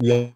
Yeah.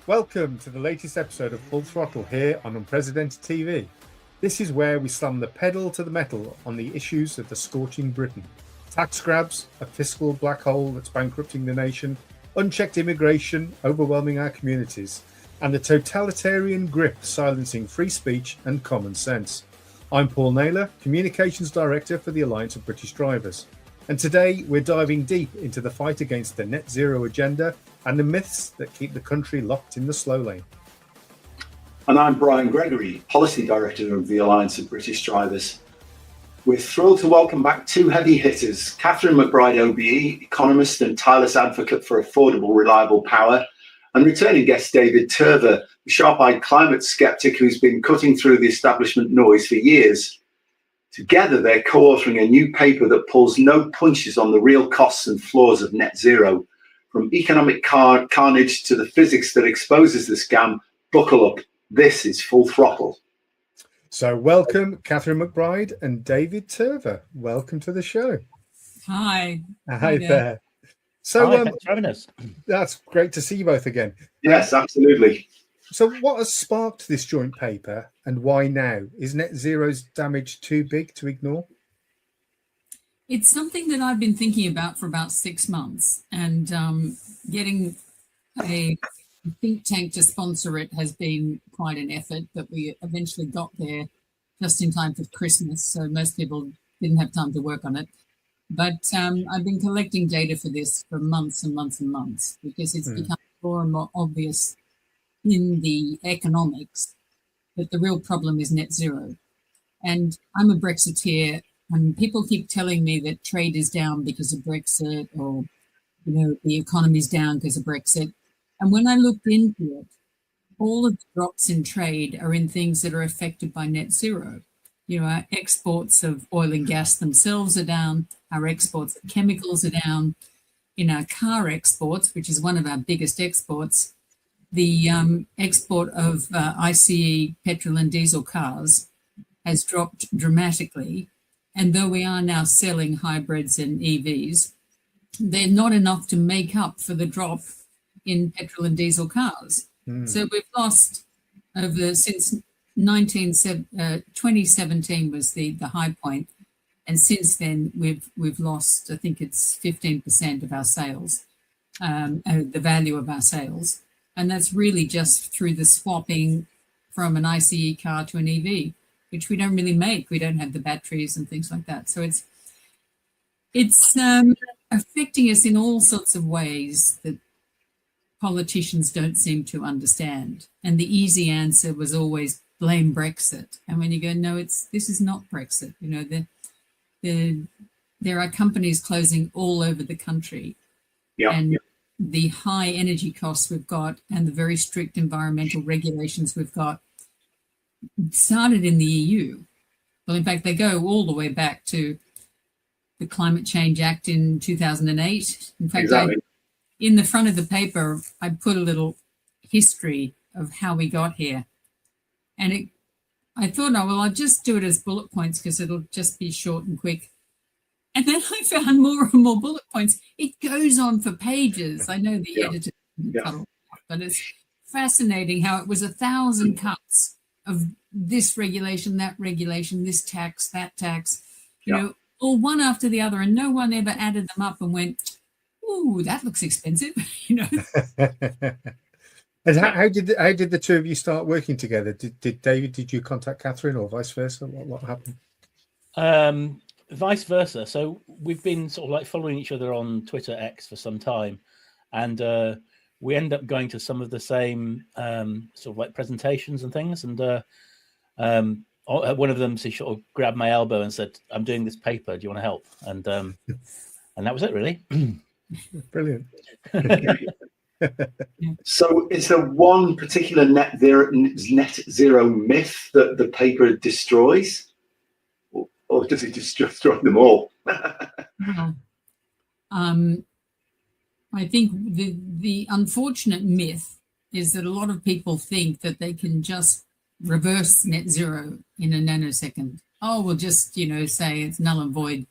Welcome to the latest episode of Full Throttle here on Unprecedented TV. This is where we slam the pedal to the metal on the issues of the scorching Britain. Tax grabs, a fiscal black hole that's bankrupting the nation, unchecked immigration overwhelming our communities, and the totalitarian grip silencing free speech and common sense. I'm Paul Naylor, Communications Director for the Alliance of British Drivers. And today we're diving deep into the fight against the net zero agenda and the myths that keep the country locked in the slow lane. And I'm Gregory, Policy Director of the Alliance of British Drivers. We're thrilled to welcome back two heavy hitters, McBride OBE, economist and tireless advocate for affordable, reliable power, and returning guest David Turver, the sharp-eyed climate skeptic who's been cutting through the establishment noise for years. Together, they're co-authoring a new paper that pulls no punches on the real costs and flaws of net zero. From economic carnage to the physics that exposes the scam, buckle up. This is Full Throttle. So welcome, Catherine McBride and David Turver. Welcome to the show. Hi. Hi there. So Hi, thanks for having us. That's great to see you both again. Yes, absolutely. So what has sparked this joint paper and why now? Is net zero's damage too big to ignore? It's something that I've been thinking about for about 6 months, and getting a think tank to sponsor it has been quite an effort, but we eventually got there just in time for Christmas, so most people didn't have time to work on it. But I've been collecting data for this for months and months and months, because it's become more and more obvious in the economics that the real problem is net zero. And I'm a Brexiteer, and people keep telling me that trade is down because of Brexit, or, the economy's down because of Brexit. And when I looked into it, all of the drops in trade are in things that are affected by net zero. Our exports of oil and gas themselves are down. Our exports of chemicals are down. In our car exports, which is one of our biggest exports, the export of ICE petrol and diesel cars has dropped dramatically. And though we are now selling hybrids and EVs, they're not enough to make up for the drop in petrol and diesel cars. So we've lost since 2017 was the high point. And since then, we've lost, I think it's 15% of our sales, the value of our sales. And that's really just through the swapping from an ICE car to an EV, which we don't really make. We don't have the batteries and things like that. So it's affecting us in all sorts of ways that politicians don't seem to understand. And the easy answer was always blame Brexit. And when you go, no, this is not Brexit. There are companies closing all over the country. And the high energy costs we've got and the very strict environmental regulations we've got started in the EU. Well, in fact, they go all the way back to the Climate Change Act in 2008. In fact, in the front of the paper, I put a little history of how we got here. And I thought, I'll just do it as bullet points because it'll just be short and quick. And then I found more and more bullet points. It goes on for pages. I know the editor didn't cut all that, but it's fascinating how it was 1,000 cuts of this regulation, this tax, that tax, all one after the other, and no one ever added them up and went, "Ooh, that looks expensive," And how did the two of you start working together? Did David? Did you contact Catherine, or vice versa? What happened? Vice versa. So we've been sort of like following each other on Twitter X for some time, and we end up going to some of the same sort of like presentations and things. And one of them, she sort of grabbed my elbow and said, "I'm doing this paper. Do you want to help?" And that was it, really. Brilliant. So is there one particular net zero myth that the paper destroys, or does it just destroy them all? I think the unfortunate myth is that a lot of people think that they can just reverse net zero in a nanosecond. Oh, we'll just, say it's null and void.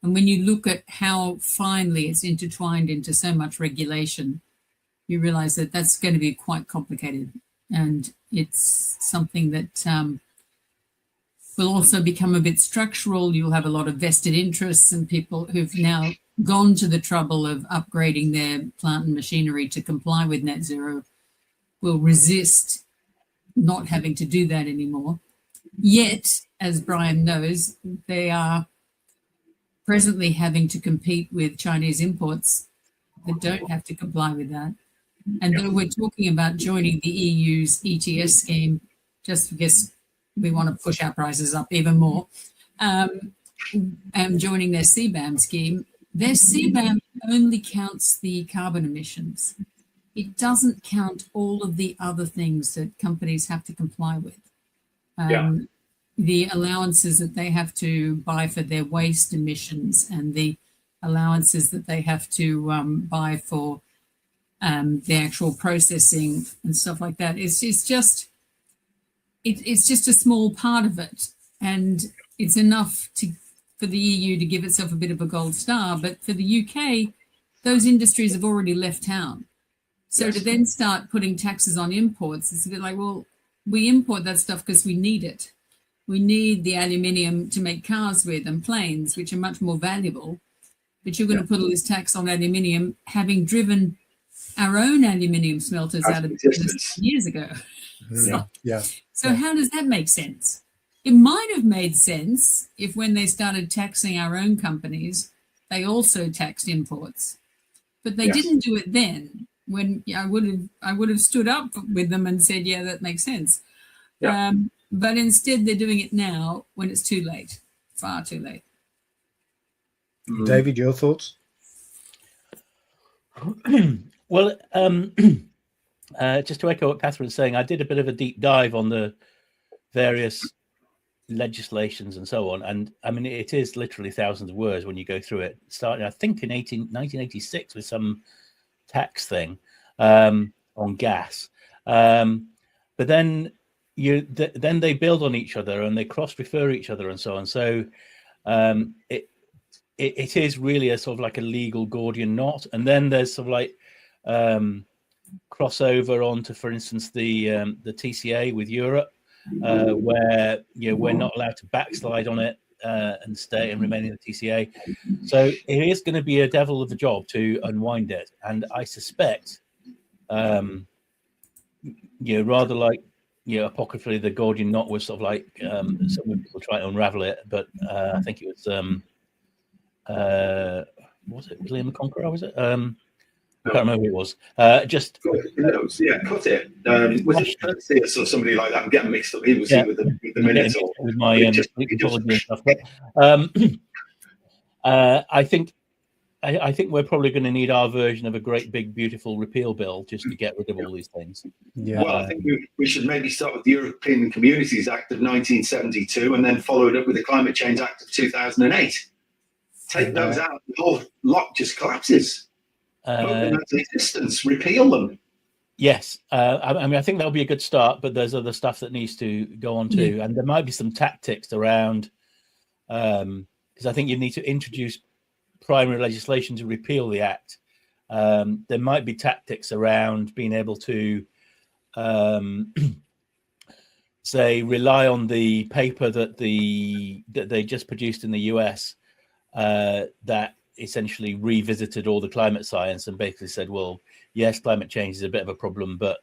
And when you look at how finely it's intertwined into so much regulation, you realize that that's going to be quite complicated. And it's something that will also become a bit structural. You'll have a lot of vested interests and people who've now gone to the trouble of upgrading their plant and machinery to comply with net zero will resist not having to do that anymore. Yet, as Brian knows, they are presently having to compete with Chinese imports that don't have to comply with that. And though we're talking about joining the EU's ETS scheme, just because we want to push our prices up even more, and joining their CBAM scheme, their CBAM only counts the carbon emissions. It doesn't count all of the other things that companies have to comply with. The allowances that they have to buy for their waste emissions and the allowances that they have to buy for the actual processing and stuff like that. It's just a small part of it, and it's enough for the EU to give itself a bit of a gold star. But for the UK, those industries have already left town. So to then start putting taxes on imports, it's a bit like, well, we import that stuff because we need it. We need the aluminium to make cars with and planes, which are much more valuable. But you're going to put all this tax on aluminium, having driven our own aluminium smelters out of business years ago. So how does that make sense? It might have made sense if when they started taxing our own companies, they also taxed imports. But they didn't do it then, when I would have stood up with them and said, yeah, that makes sense. But instead, they're doing it now when it's too late, far too late. David, your thoughts? Well, just to echo what Catherine's saying, I did a bit of a deep dive on the various legislations and so on. And I mean, it is literally thousands of words when you go through it, starting, I think, in 1986 with some tax thing on gas. But then then they build on each other and they cross-refer each other and so on. So it is really a sort of like a legal Gordian knot. And then there's sort of like crossover onto, for instance, the TCA with Europe, where we're not allowed to backslide on it and stay and remain in the TCA. So it is going to be a devil of a job to unwind it. And I suspect, rather like, apocryphally, the Gordian knot was sort of like some people try to unravel it, but I think it was it William the Conqueror? Was it? I can't remember who it was. Cut it. Was it Perseus or somebody like that? I'm getting mixed up. He was with the minutes or with my mythology and stuff. But I think we're probably going to need our version of a great big beautiful repeal bill just to get rid of all these things. Yeah. Well, I think we should maybe start with the European Communities Act of 1972 and then follow it up with the Climate Change Act of 2008. Take those out, the whole lot just collapses. Existence, repeal them. Yes, I mean, I think that'll be a good start, but there's other stuff that needs to go on too, and there might be some tactics around, because I think you need to introduce primary legislation to repeal the act. There might be tactics around being able to, say, rely on the paper that they just produced in the US, that essentially revisited all the climate science and basically said, well, yes, climate change is a bit of a problem, but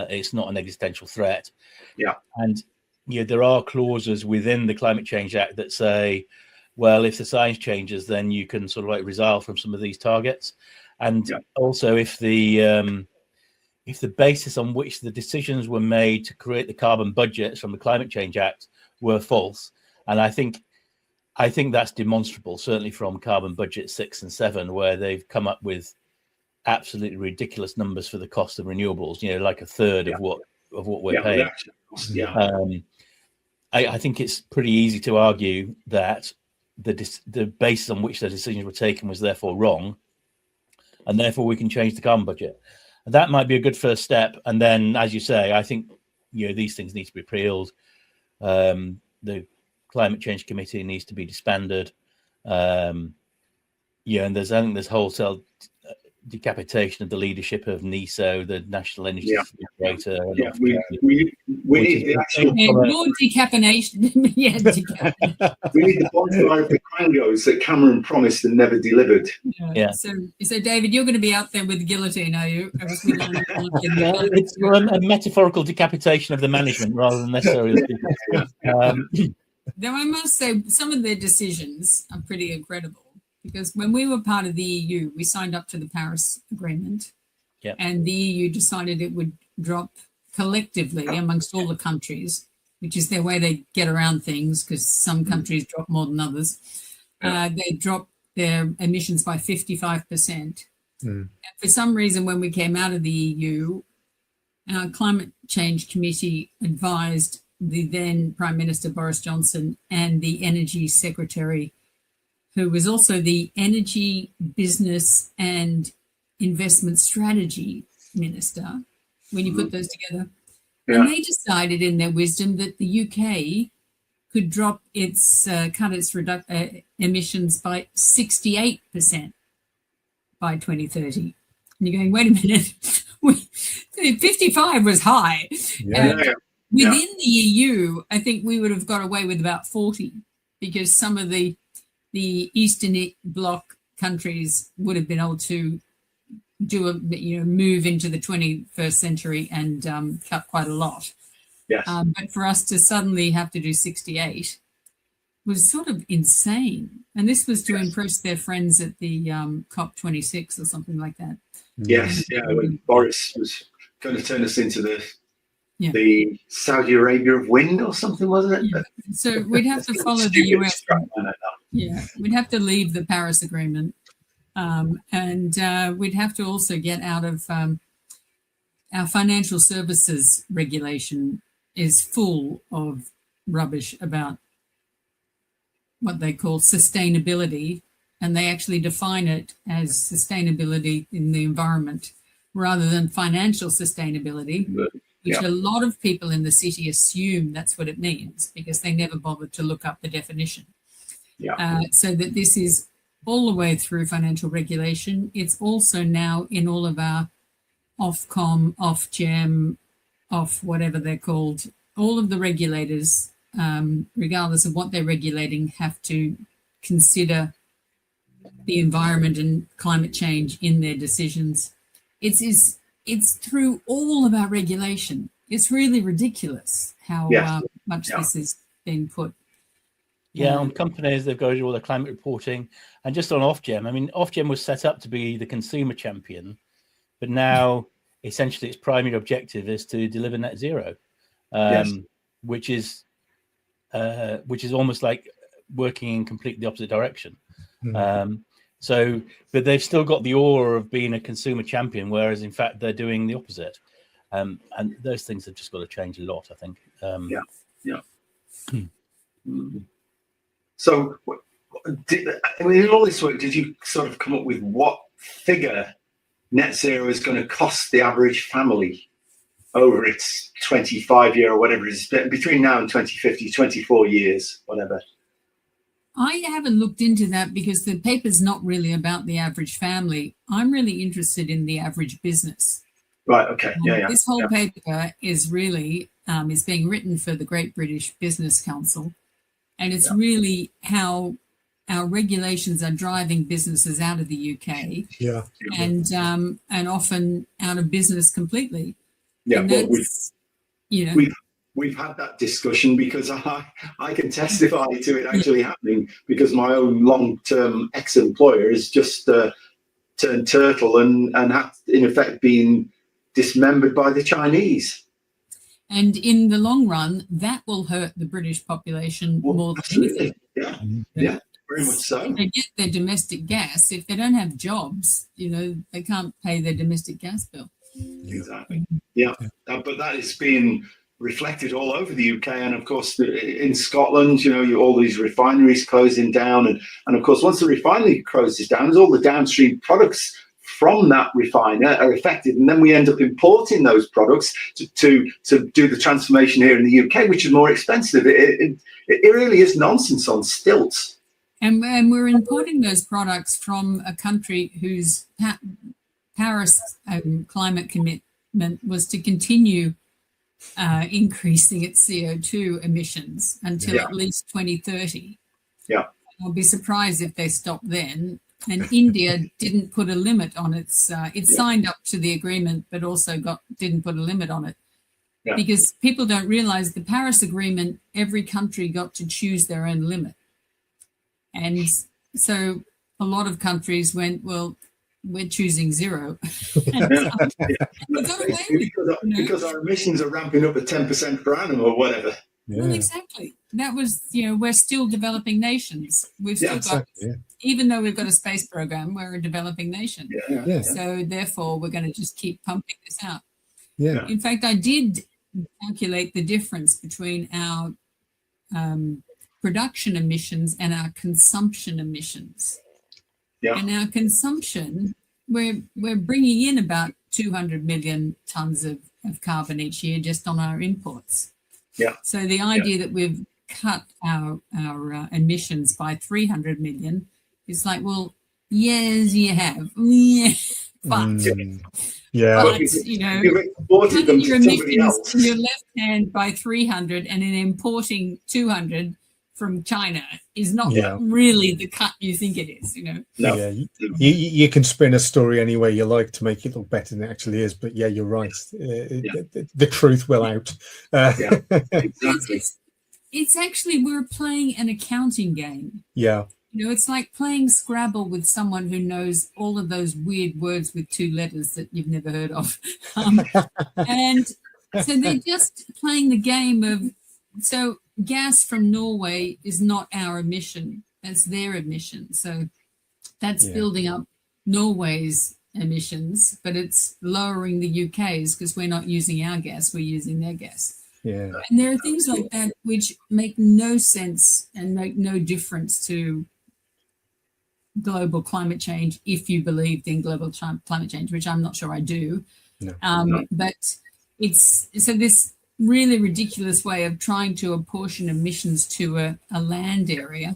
it's not an existential threat. Yeah. And there are clauses within the Climate Change Act that say, well, if the science changes, then you can sort of like resile from some of these targets. And also if the basis on which the decisions were made to create the carbon budgets from the Climate Change Act were false. And I think that's demonstrable, certainly from carbon budget 6 and 7, where they've come up with absolutely ridiculous numbers for the cost of renewables, like a third of what we're paying. I think it's pretty easy to argue that the basis on which the decisions were taken was therefore wrong, and therefore we can change the carbon budget. And that might be a good first step. And then, as you say, I think these things need to be repealed. The Climate Change Committee needs to be disbanded. And I think there's wholesale decapitation of the leadership of NESO, the National Energy Operator. We need the actual more decapitation. We need the bonfire of the Quangos that Cameron promised and never delivered. So David, you're going to be out there with the guillotine, are you? It's a metaphorical decapitation of the management rather than necessarily the people. Though I must say, some of their decisions are pretty incredible. Because when we were part of the EU, we signed up to the Paris Agreement, and the EU decided it would drop collectively amongst all the countries, which is their way they get around things, because some countries drop more than others. They dropped their emissions by 55%. And for some reason, when we came out of the EU, our Climate Change Committee advised the then Prime Minister Boris Johnson and the Energy Secretary, who was also the Energy, Business and Investment Strategy Minister, when you put those together. And they decided in their wisdom that the UK could drop cut its emissions by 68% by 2030. And you're going, wait a minute, 55 was high. Within the EU, I think we would have got away with about 40, because some of the Eastern Bloc countries would have been able to move into the 21st century and cut quite a lot. But for us to suddenly have to do 68 was sort of insane. And this was to impress their friends at the COP26 or something like that. When Boris was going to turn us into the Saudi Arabia of wind or something, wasn't it? So we'd have to follow the US. We'd have to leave the Paris Agreement, and we'd have to also get out of our financial services regulation is full of rubbish about what they call sustainability, and they actually define it as sustainability in the environment rather than financial sustainability, which a lot of people in the city assume that's what it means because they never bothered to look up the definition. So that this is all the way through financial regulation. It's also now in all of our Ofcom, Ofgem, off whatever they're called. All of the regulators, regardless of what they're regulating, have to consider the environment and climate change in their decisions. It's through all of our regulation. It's really ridiculous how much this is being put. On companies, they've got to do all their climate reporting. And just on Ofgem, I mean, Ofgem was set up to be the consumer champion, but now essentially its primary objective is to deliver net zero, which is almost like working in completely the opposite direction. But they've still got the aura of being a consumer champion, whereas in fact they're doing the opposite. And those things have just got to change a lot, I think. So, in all this work, did you sort of come up with what figure net zero is going to cost the average family over its 25-year or whatever it is, between now and 2050, 24 years, whatever? I haven't looked into that because the paper's not really about the average family. I'm really interested in the average business. Right, okay, This whole paper is really, is being written for the Great British Business Council. And it's really how our regulations are driving businesses out of the UK, and often out of business completely. Well, we've had that discussion because I can testify to it actually happening because my own long-term ex-employer has just turned turtle and had in effect been dismembered by the Chinese. And in the long run, that will hurt the British population more than anything. Yeah, very much so. If they get their domestic gas, if they don't have jobs, they can't pay their domestic gas bill. Exactly. Yeah. But that is being reflected all over the UK, and of course in Scotland, all these refineries closing down, and of course once the refinery closes down, all the downstream products from that refiner are affected, and then we end up importing those products to do the transformation here in the UK, which is more expensive. It really is nonsense on stilts. And we're importing those products from a country whose Paris climate commitment was to continue increasing its CO2 emissions until at least 2030. Yeah. I'll be surprised if they stop then. And India didn't put a limit on its, it signed up to the agreement, but also didn't put a limit on it. Yeah. Because people don't realize the Paris Agreement, every country got to choose their own limit. And so a lot of countries went, well, we're choosing zero. Because our emissions are ramping up at 10% per annum or whatever. Yeah. Well, exactly. That was, we're still developing nations. We've still got, even though we've got a space program, we're a developing nation. Yeah. So therefore, we're going to just keep pumping this out. Yeah. In fact, I did calculate the difference between our production emissions and our consumption emissions. Yeah. And our consumption, we're bringing in about 200 million tons of carbon each year just on our imports. Yeah. So the idea that we've cut our emissions by 300 million is like, well, yes, you have. Yeah. But, cutting your emissions in your left hand by 300 and then importing 200 from China is not really the cut you think it is, No. Yeah, you can spin a story any way you like to make it look better than it actually is, but you're right. The truth will out. Exactly. It's actually, we're playing an accounting game. Yeah. It's like playing Scrabble with someone who knows all of those weird words with 2 letters that you've never heard of. And so they're just playing the game of, so gas from Norway is not our emission, that's their emission. So that's building up Norway's emissions, but it's lowering the UK's because we're not using our gas, we're using their gas. Yeah. And there are things like that which make no sense and make no difference to global climate change if you believed in global climate change, which I'm not sure I do. No. But it's so this really ridiculous way of trying to apportion emissions to a land area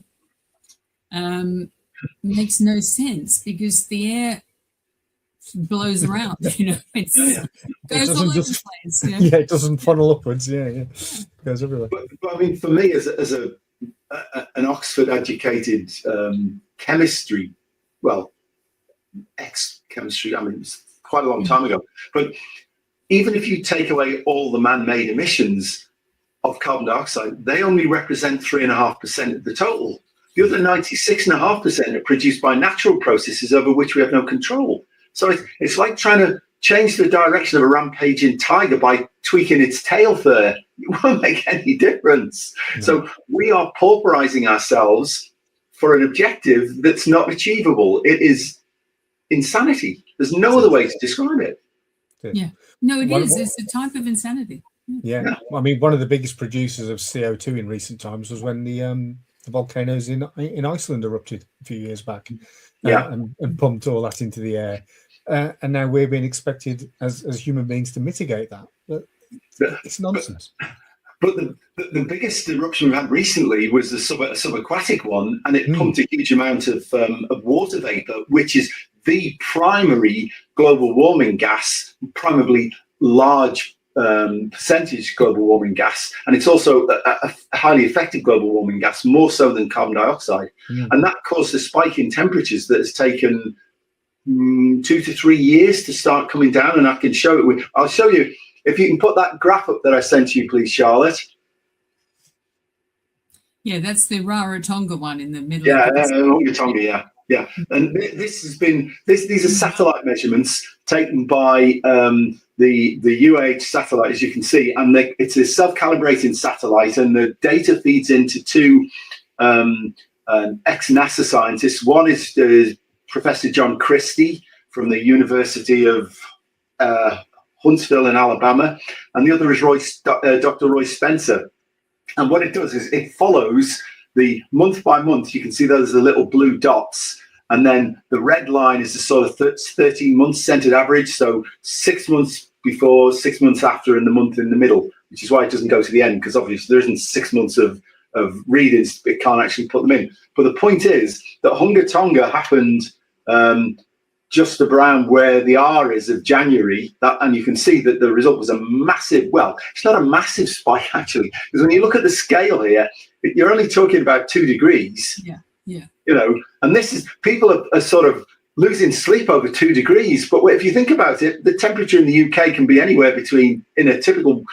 makes no sense because the air blows around, it goes all over the place. Yeah, it doesn't funnel upwards. Yeah, it goes everywhere. But I mean, for me, as an Oxford-educated chemistry, ex-chemistry, I mean, it's quite a long time ago, but even if you take away all the man-made emissions of carbon dioxide, they only represent 3.5% of the total. The other 96.5% are produced by natural processes over which we have no control. So it's like trying to change the direction of a rampaging tiger by tweaking its tail fur. It won't make any difference. No. So we are pauperizing ourselves for an objective that's not achievable. It is insanity. There's no other way to describe it. Yeah. No, it is. It's a type of insanity. Yeah. I mean, one of the biggest producers of CO2 in recent times was when the volcanoes in Iceland erupted a few years back, and pumped all that into the air. And now we're being expected as human beings to mitigate that. But it's nonsense. But the biggest eruption we've had recently was the subaquatic one, and it pumped a huge amount of water vapor, which is the primary global warming gas, primarily large percentage global warming gas, and it's also a highly effective global warming gas, more so than carbon dioxide. And that caused a spike in temperatures that has taken 2 to 3 years to start coming down, and I can show it. I'll show you, if you can put that graph up that I sent you, please, Charlotte. Yeah, that's the Rarotonga one in the middle. Yeah, Rarotonga, Yeah, and these are satellite measurements taken by the UH satellite, as you can see, and it's a self-calibrating satellite, and the data feeds into two ex-NASA scientists. One is Professor John Christie from the University of Huntsville in Alabama, and the other is Dr. Roy Spencer. And what it does is it follows the month by month. You can see those are the little blue dots, and then the red line is the sort of 13-month centered average. So 6 months before, 6 months after, and the month in the middle, which is why it doesn't go to the end, because obviously there isn't 6 months of readings. It can't actually put them in. But the point is that Hunga Tonga happened just around where the R is of January, and you can see that the result was a massive, well, it's not a massive spike actually, because when you look at the scale here, you're only talking about 2 degrees. Yeah, yeah. You know, and this is, people are sort of losing sleep over 2 degrees. But if you think about it, the temperature in the UK can be anywhere between, in a typical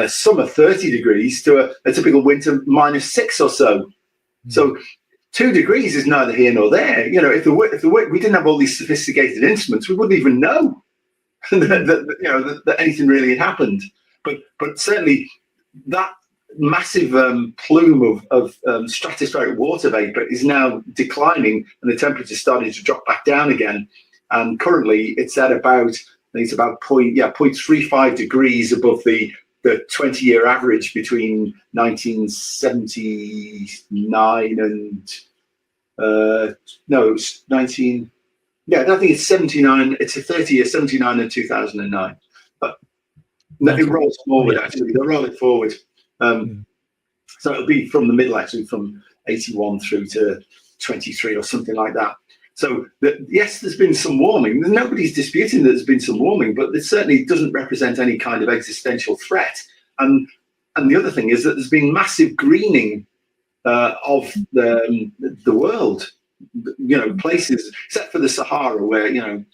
summer, 30 degrees to a typical winter -6 or so. So 2 degrees is neither here nor there. You know, if we didn't have all these sophisticated instruments, we wouldn't even know that anything really had happened. But certainly that massive plume of stratospheric water vapor is now declining, and the temperature is starting to drop back down again. And currently, it's at about, I think it's about 0.35 degrees above the 20-year average between 1979 and no, it's 19. Yeah, I think it's 79. It's a 30-year, 79 and 2009. But it rolls forward. Actually, they roll it forward. So it'll be from the middle, actually, from 81 through to 23 or something like that. So yes, there's been some warming. Nobody's disputing that there's been some warming, but it certainly doesn't represent any kind of existential threat. And the other thing is that there's been massive greening of the world. You know, places except for the Sahara, where it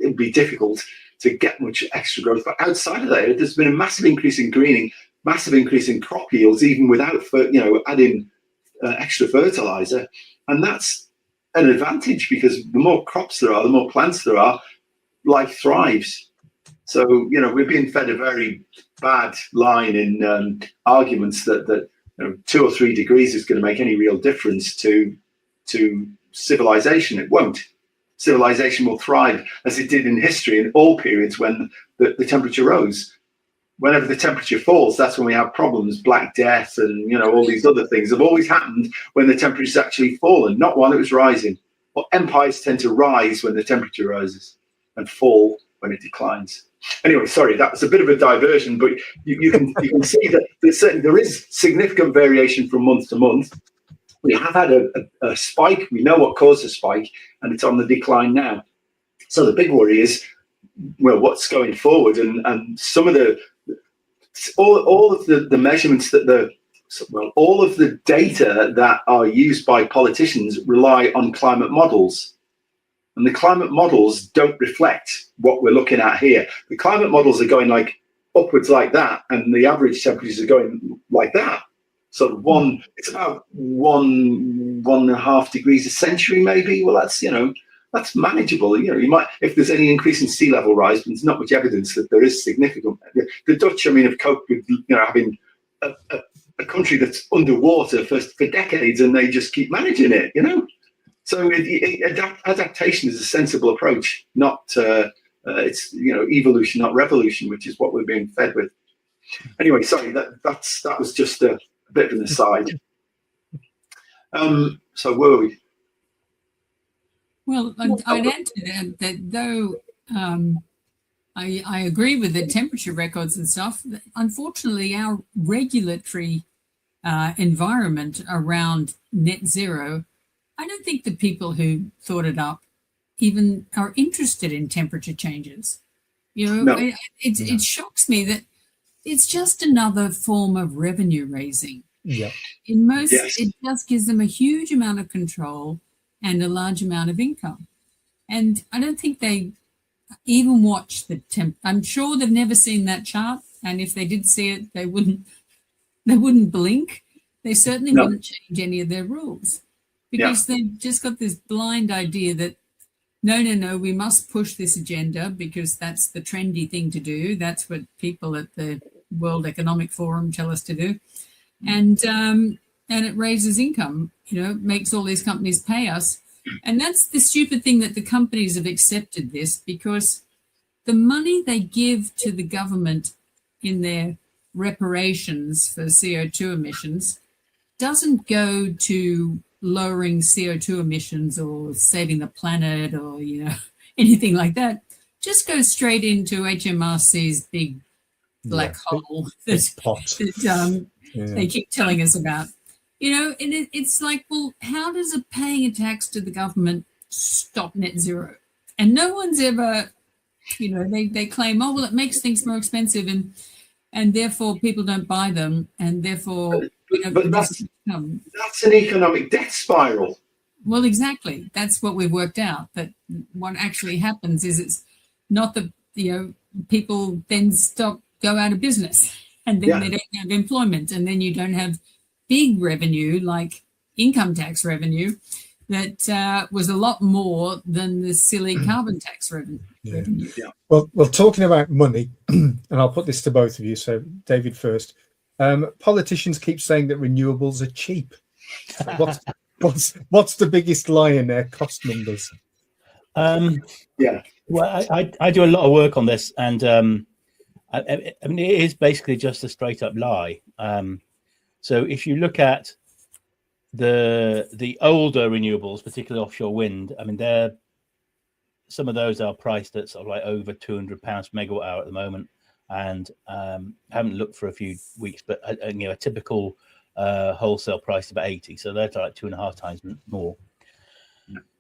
would be difficult to get much extra growth. But outside of that, there's been a massive increase in greening, massive increase in crop yields, even without adding extra fertilizer, and that's an advantage, because the more crops there are, the more plants there are, life thrives. So we're being fed a very bad line in arguments that 2 or 3 degrees is going to make any real difference to civilization. It won't. Civilization will thrive as it did in history in all periods when the temperature rose. Whenever the temperature falls, that's when we have problems. Black Death and all these other things have always happened when the temperature's actually fallen, not while it was rising. Well, empires tend to rise when the temperature rises and fall when it declines. Anyway, sorry, that was a bit of a diversion, but you can see that there is significant variation from month to month. We have had a spike. We know what caused the spike, and it's on the decline now. So the big worry is, well, what's going forward, and some of all of the measurements all of the data that are used by politicians rely on climate models. And the climate models don't reflect what we're looking at here. The climate models are going like upwards like that, and the average temperatures are going like that. So it's about 1.5 degrees a century, maybe. Well, that's manageable. You might, if there's any increase in sea level rise, but there's not much evidence that there is significant. The Dutch, have coped with having a country that's underwater for decades, and they just keep managing it. So adaptation is a sensible approach, not it's evolution, not revolution, which is what we're being fed with. Anyway, sorry, that was just a bit of an aside. So where were we? Well, I'd add to that though I agree with the temperature records and stuff. Unfortunately, our regulatory environment around net zero, I don't think the people who thought it up even are interested in temperature changes. No. It shocks me that it's just another form of revenue raising. Yeah. In most, Yes. It just gives them a huge amount of control and a large amount of income. And I don't think they even watch the I'm sure they've never seen that chart. And if they did see it, they wouldn't blink. They certainly wouldn't change any of their rules. because they've just got this blind idea that no, we must push this agenda because that's the trendy thing to do. That's what people at the World Economic Forum tell us to do. And it raises income, makes all these companies pay us. And that's the stupid thing, that the companies have accepted this, because the money they give to the government in their reparations for CO2 emissions doesn't go to lowering CO2 emissions or saving the planet or, anything like that. Just goes straight into HMRC's big black hole that they keep telling us about. And it's like, well, how does paying a tax to the government stop net zero? And no one's ever, they claim, oh, well, it makes things more expensive and therefore people don't buy them, and therefore but that's an economic death spiral. Well, exactly. That's what we've worked out, that what actually happens is it's not that, people then go out of business, and then they don't have employment, and then you don't have big revenue like income tax revenue that was a lot more than the silly carbon tax revenue. Yeah. Well, talking about money, and I'll put this to both of you. So, David first. Politicians keep saying that renewables are cheap. What's the biggest lie in their cost numbers? Well, I do a lot of work on this, and I mean, it is basically just a straight up lie. So if you look at the older renewables, particularly offshore wind, I mean, some of those are priced at sort of like over £200 per megawatt hour at the moment, and haven't looked for a few weeks, but a typical wholesale price is about 80, so they're like 2.5 times more.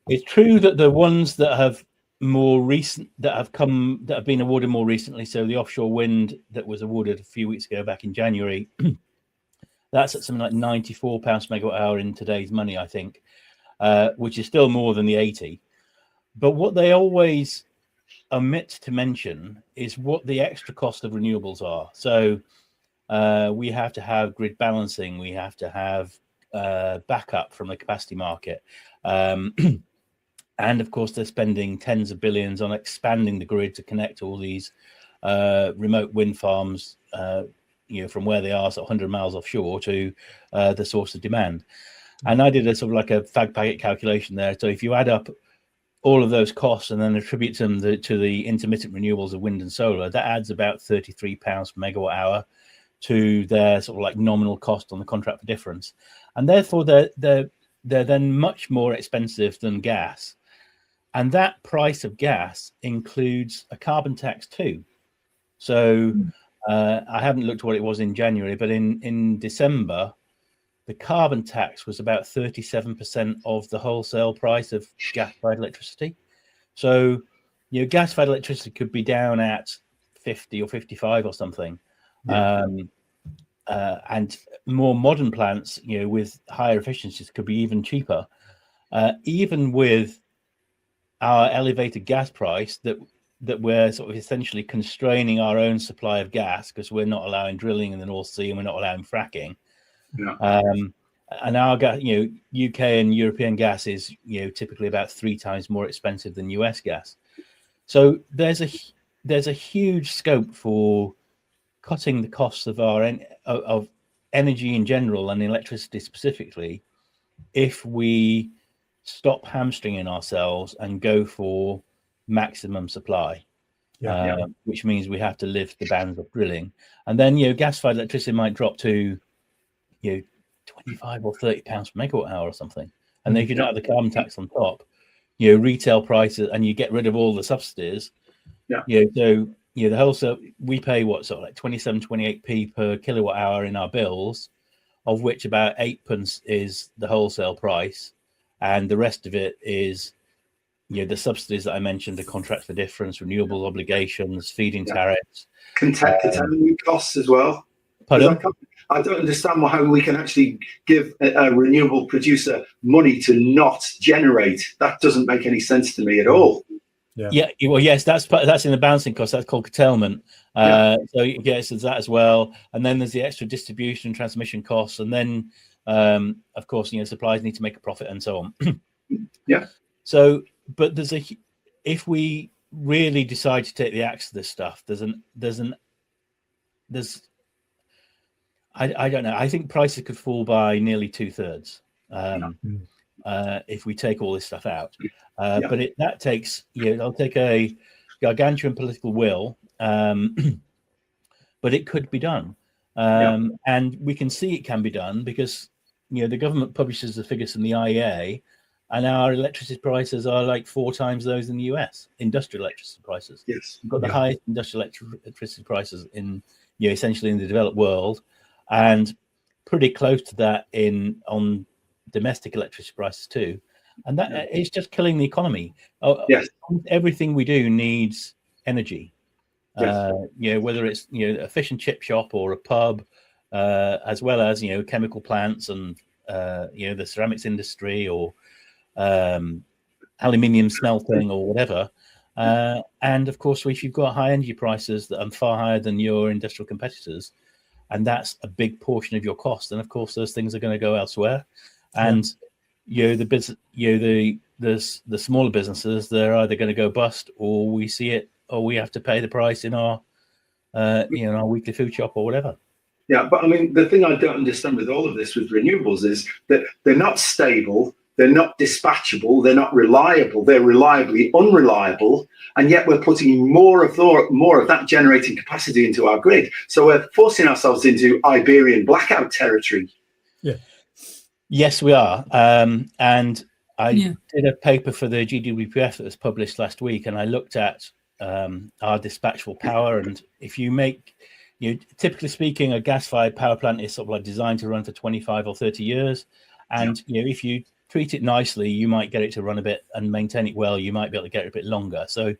It's true that the ones that have been awarded more recently, so the offshore wind that was awarded a few weeks ago back in January, that's at something like £94 per megawatt hour in today's money, I think, which is still more than the 80. But what they always omit to mention is what the extra cost of renewables are. So we have to have grid balancing, we have to have backup from the capacity market, and of course they're spending tens of billions on expanding the grid to connect all these remote wind farms, from where they are, so 100 miles offshore, to the source of demand. And I did a sort of like a fag packet calculation there. So if you add up all of those costs and then attribute them to the intermittent renewables of wind and solar, that adds about £33 per megawatt hour to their sort of like nominal cost on the contract for difference. And therefore they're then much more expensive than gas. And that price of gas includes a carbon tax too. So I haven't looked at what it was in January, but in December, the carbon tax was about 37% of the wholesale price of gas-fired electricity. So, gas-fired electricity could be down at 50 or 55 or something. And more modern plants, with higher efficiencies, could be even cheaper. Even with our elevated gas price, that we're sort of essentially constraining our own supply of gas because we're not allowing drilling in the North Sea and we're not allowing fracking. And our gas, UK and European gas is, typically about 3 times more expensive than US gas. So there's a huge scope for cutting the costs of of energy in general and electricity specifically, if we stop hamstringing ourselves and go for maximum supply, which means we have to lift the bands of drilling. And then, gas-fired electricity might drop to, 25 or 30 pounds per megawatt hour or something. And then if you don't have the carbon tax on top, retail prices, and you get rid of all the subsidies, so the wholesale, we pay sort of like 27, 28p per kilowatt hour in our bills, of which about 8p is the wholesale price, and the rest of it is the subsidies that I mentioned, the contract for difference, renewable obligations, feed-in tariffs, containment costs as well. Pardon? I don't understand how we can actually give a renewable producer money to not generate. That doesn't make any sense to me at all. Well, yes, that's in the balancing cost. That's called curtailment. So yes, there's that as well. And then there's the extra distribution and transmission costs. And then Of course, suppliers need to make a profit and so on. Yeah. So, but if we really decide to take the axe to this stuff, I don't know. I think prices could fall by nearly 2/3 if we take all this stuff out. But that takes, it'll take a gargantuan political will, but it could be done. And we can see it can be done because, the government publishes the figures from the IEA, and our electricity prices are like 4 times those in the US, industrial electricity prices. Yes. We've got the highest industrial electricity prices in, essentially in the developed world, and pretty close to that on domestic electricity prices too. And that is just killing the economy. Yes. Everything we do needs energy. Yes. Whether it's a fish and chip shop or a pub, as well as chemical plants and the ceramics industry or aluminium smelting or whatever. And of course, if you've got high energy prices that are far higher than your industrial competitors, and that's a big portion of your cost, then of course those things are going to go elsewhere. And the smaller businesses, they're either going to go bust, or we see it, or we have to pay the price in our our weekly food shop or whatever. Yeah, but I mean, the thing I don't understand with all of this with renewables is that they're not stable, they're not dispatchable, they're not reliable, they're reliably unreliable, and yet we're putting more of that generating capacity into our grid. So we're forcing ourselves into Iberian blackout territory. Yeah. Yes, we are. And I did a paper for the GWPF that was published last week, and I looked at our dispatchable power. And if you make, typically speaking, a gas-fired power plant is sort of like designed to run for 25 or 30 years. And, if you treat it nicely, you might get it to run a bit, and maintain it well, you might be able to get it a bit longer. So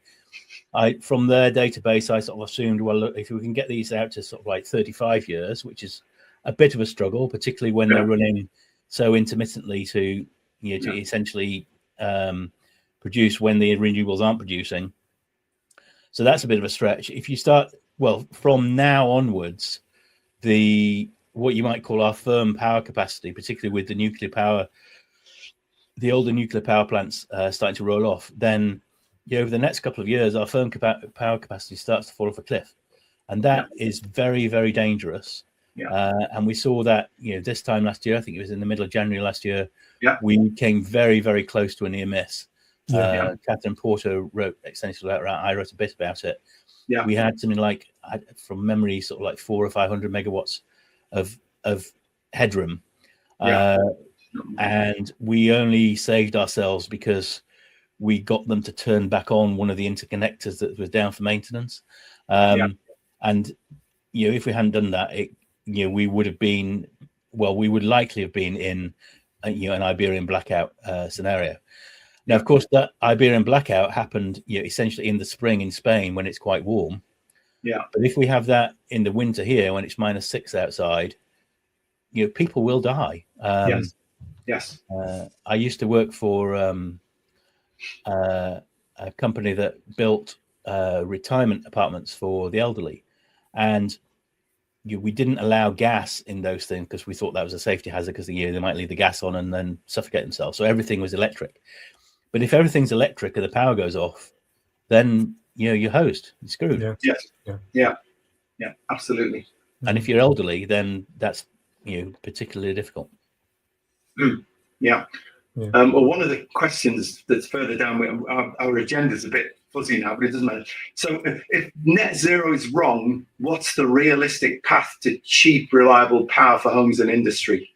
from their database, I sort of assumed, well, look, if we can get these out to sort of like 35 years, which is a bit of a struggle, particularly when they're running so intermittently to essentially produce when the renewables aren't producing. So that's a bit of a stretch. If you start, from now onwards, what you might call our firm power capacity, particularly with the nuclear power, the older nuclear power plants starting to roll off, then over the next couple of years, our firm power capacity starts to fall off a cliff. And that is very, very dangerous. And we saw that, this time last year, I think it was in the middle of January last year, we came very, very close to a near miss. Catherine Porter wrote extensively about it. I wrote a bit about it. We had something like, from memory, sort of like 400 or 500 megawatts of headroom. And we only saved ourselves because we got them to turn back on one of the interconnectors that was down for maintenance. And, if we hadn't done that, we would have been, we would likely have been in, an Iberian blackout scenario. Now, of course, that Iberian blackout happened, essentially in the spring in Spain when it's quite warm. But if we have that in the winter here when it's -6 outside, people will die. Yes. I used to work for a company that built retirement apartments for the elderly, and we didn't allow gas in those things because we thought that was a safety hazard, because they might leave the gas on and then suffocate themselves. So everything was electric. But if everything's electric and the power goes off, then you're hosed. You're screwed. Yeah, absolutely. And if you're elderly, then that's particularly difficult. Well, one of the questions that's further down, our agenda's a bit fuzzy now, but it doesn't matter. So if net zero is wrong, what's the realistic path to cheap, reliable power for homes and industry?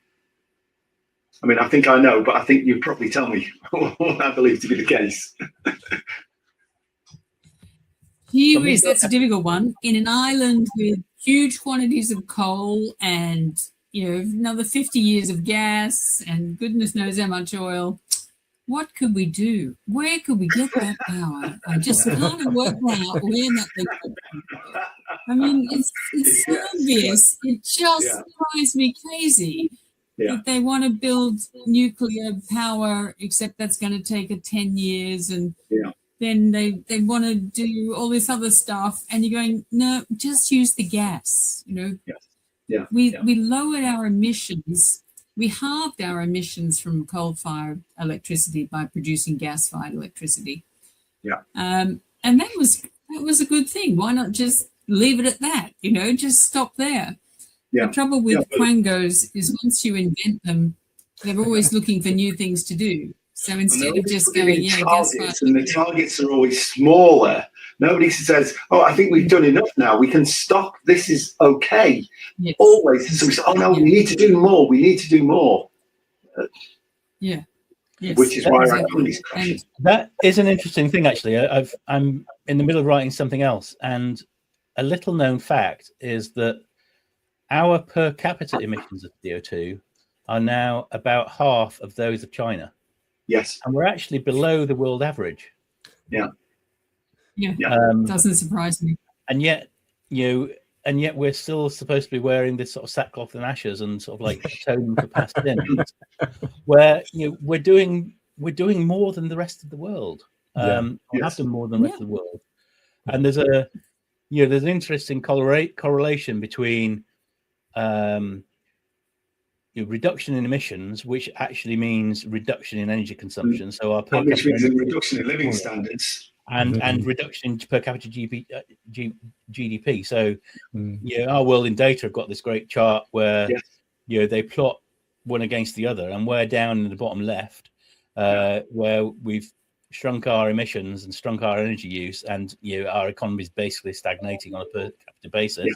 I mean, I think I know, but I think you'd probably tell me what I believe to be the case. That's a difficult one. In an island with huge quantities of coal and another 50 years of gas and goodness knows how much oil, what could we do? Where could we get that power? I just can't work out where that thing could come from. I mean, it's so obvious. It just drives me crazy that they want to build nuclear power, except that's going to take 10 years, and then they want to do all this other stuff, and you're going, no, just use the gas. We lowered our emissions we halved our emissions from coal-fired electricity by producing gas-fired electricity. Yeah. And that was a good thing. Why not just leave it at that? Just stop there. Yeah. The trouble with quangos is once you invent them, they're always looking for new things to do. So instead of just going, targets, and the targets are always smaller. Nobody says, "Oh, I think we've done enough now. We can stop. This is okay." Yes. Always, so we say, "Oh no, we need to do more. We need to do more." Yeah. Yes, which is why our economy's crashing. That is an interesting thing, actually. I'm in the middle of writing something else, and a little known fact is that our per capita emissions of CO2 are now about half of those of China. Yes. And we're actually below the world average. Yeah. Doesn't surprise me. And yet, we're still supposed to be wearing this sort of sackcloth and ashes and sort of like toning for past sins, where we're doing more than the rest of the world. We have done more than the rest of the world. And there's an interesting correlation between reduction in emissions, which actually means reduction in energy consumption. So our per which means a capita reduction in living standards and reduction in per capita GDP. So our World in Data have got this great chart where they plot one against the other, and we're down in the bottom left, where we've shrunk our emissions and shrunk our energy use, and our economy is basically stagnating on a per capita basis.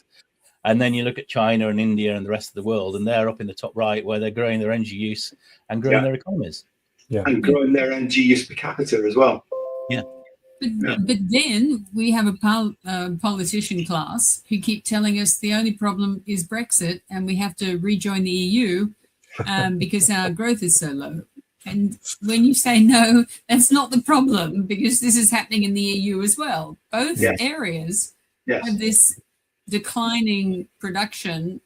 And then you look at China and India and the rest of the world, and they're up in the top right, where they're growing their energy use and growing their economies. And growing their energy use per capita as well. But then we have a politician class who keep telling us the only problem is Brexit, and we have to rejoin the EU because our growth is so low. And when you say no, that's not the problem, because this is happening in the EU as well. Both areas have this declining production,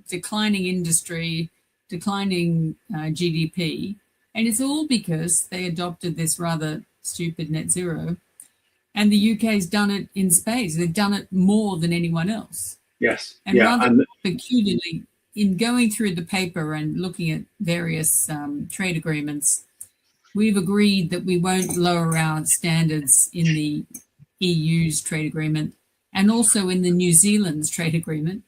declining industry, declining GDP, and it's all because they adopted this rather stupid net zero. And the UK's done it in spades. They've done it more than anyone else. Yes. And rather peculiarly, in going through the paper and looking at various trade agreements, we've agreed that we won't lower our standards in the EU's trade agreement and also in the New Zealand's trade agreement.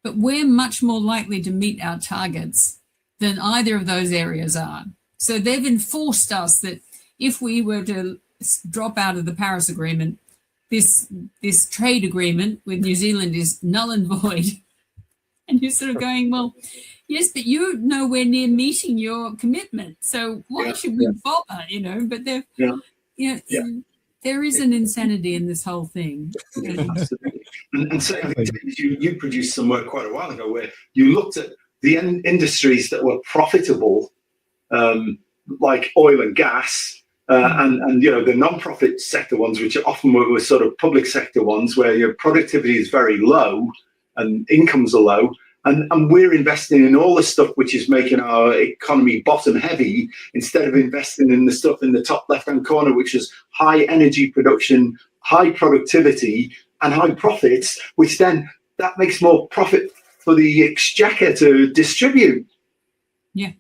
But we're much more likely to meet our targets than either of those areas are. So they've enforced us that if we were to drop out of the Paris Agreement, this trade agreement with New Zealand is null and void. And you're sort of going, well, yes, but you're nowhere near meeting your commitment. So why should we bother, But there is an insanity in this whole thing. Absolutely. And so I think you produced some work quite a while ago where you looked at the industries that were profitable, like oil and gas, and the non-profit sector ones, which often were sort of public sector ones where your productivity is very low and incomes are low. And we're investing in all the stuff which is making our economy bottom heavy, instead of investing in the stuff in the top left-hand corner, which is high energy production, high productivity, and high profits, which then that makes more profit for the exchequer to distribute. Yeah.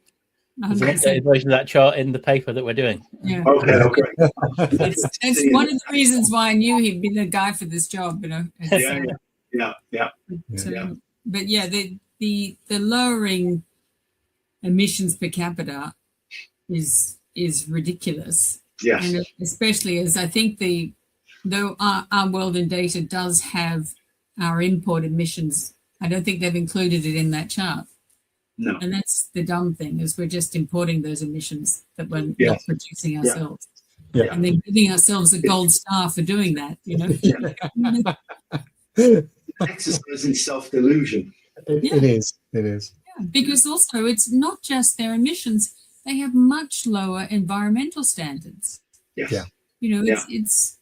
There's an updated version of that chart in the paper that we're doing. Yeah. Okay. That's one of the reasons why I knew he'd be the guy for this job, Yeah. But the lowering emissions per capita is ridiculous. Yes. And especially as I think though our World in Data does have our import emissions, I don't think they've included it in that chart. No. And that's the dumb thing, is we're just importing those emissions that we're not producing ourselves. Yeah. And then giving ourselves a gold star for doing that, Exercise in self-delusion. It is. Yeah, because also it's not just their emissions, they have much lower environmental standards. Yes. Yeah. It's